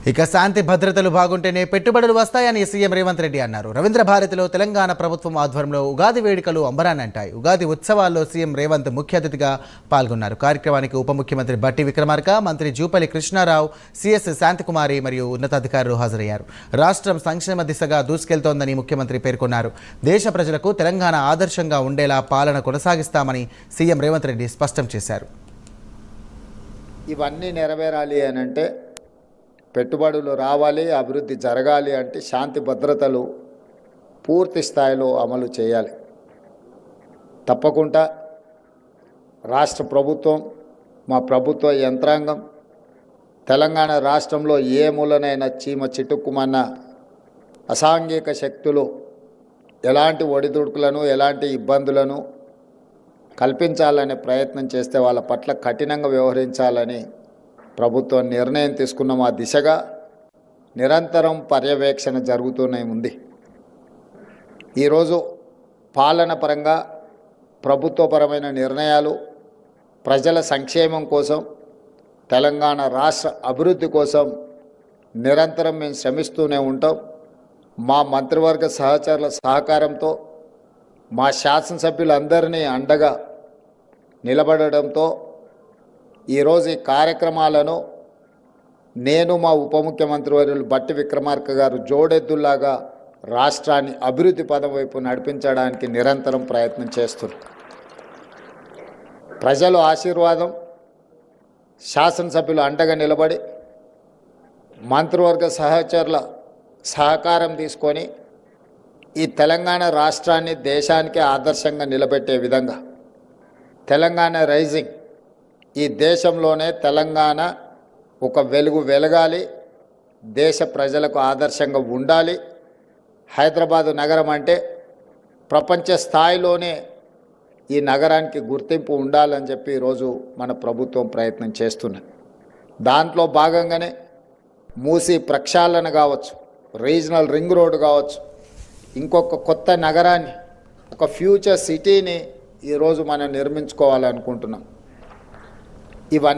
ఇక శాంతి భద్రతలు బాగుంటేనే పెట్టుబడులు వస్తాయని సీఎం రేవంత్ రెడ్డి అన్నారు. రవీంద్ర భారతిలో తెలంగాణ ప్రభుత్వం ఆధ్వర్యంలో ఉగాది వేడుకలు అంబరాన్నంటాయి. ఉగాది ఉత్సవాల్లో సీఎం రేవంత్ ముఖ్య అతిథిగా పాల్గొన్నారు. కార్యక్రమానికి ఉప ముఖ్యమంత్రి బట్టి విక్రమార్క, మంత్రి జూపల్లి కృష్ణారావు, సిఎస్ శాంతికుమారి మరియు ఉన్నతాధికారులు హాజరయ్యారు. రాష్ట్రం సంక్షేమ దిశగా దూసుకెళ్తోందని ముఖ్యమంత్రి పేర్కొన్నారు. దేశ ప్రజలకు తెలంగాణ ఆదర్శంగా ఉండేలా పాలన కొనసాగిస్తామని సీఎం రేవంత్ రెడ్డి స్పష్టం చేశారు. ఇవన్నీ నెరవేరాలి అని అంటే, పెట్టుబడులు రావాలి, అభివృద్ధి జరగాలి అంటే శాంతి భద్రతలు పూర్తి స్థాయిలో అమలు చేయాలి. తప్పకుండా రాష్ట్ర ప్రభుత్వం, మా ప్రభుత్వ యంత్రాంగం తెలంగాణ రాష్ట్రంలో ఏ మూలనైనా చీమ చిటుక్కుమన్న అసాంఘిక శక్తులు ఎలాంటి ఒడిదుడుకులను, ఎలాంటి ఇబ్బందులను కల్పించాలనే ప్రయత్నం చేస్తే వాళ్ళ పట్ల కఠినంగా వ్యవహరించాలని ప్రభుత్వం నిర్ణయం తీసుకున్న ఆ దిశగా నిరంతరం పర్యవేక్షణ జరుగుతూనే ఉంది. ఈరోజు పాలన పరంగా ప్రభుత్వపరమైన నిర్ణయాలు, ప్రజల సంక్షేమం కోసం, తెలంగాణ రాష్ట్ర అభివృద్ధి కోసం నిరంతరం మేము శ్రమిస్తూనే ఉంటాం. మా మంత్రివర్గ సహచరుల సహకారంతో, మా శాసనసభ్యులందరినీ అండగా నిలబడడంతో ఈరోజు ఈ కార్యక్రమాలను నేను, మా ఉప ముఖ్యమంత్రి వర్యులు బట్టి విక్రమార్క గారు జోడెద్దుల్లాగా రాష్ట్రాన్ని అభివృద్ధి పదం వైపు నడిపించడానికి నిరంతరం ప్రయత్నం చేస్తున్నారు. ప్రజల ఆశీర్వాదం, శాసనసభ్యులు అండగా నిలబడి, మంత్రివర్గ సహచరుల సహకారం తీసుకొని ఈ తెలంగాణ రాష్ట్రాన్ని దేశానికే ఆదర్శంగా నిలబెట్టే విధంగా తెలంగాణ రైజింగ్, ఈ దేశంలోనే తెలంగాణ ఒక వెలుగు వెలగాలి, దేశ ప్రజలకు ఆదర్శంగా ఉండాలి. హైదరాబాదు నగరం అంటే ప్రపంచ స్థాయిలోనే ఈ నగరానికి గుర్తింపు ఉండాలని చెప్పి ఈరోజు మన ప్రభుత్వం ప్రయత్నం చేస్తున్నది. దాంట్లో భాగంగానే మూసీ ప్రక్షాళన కావచ్చు, రీజనల్ రింగ్ రోడ్డు కావచ్చు, ఇంకొక కొత్త నగరాన్ని, ఒక ఫ్యూచర్ సిటీని ఈరోజు మనం నిర్మించుకోవాలనుకుంటున్నాం. ఇవన్నీ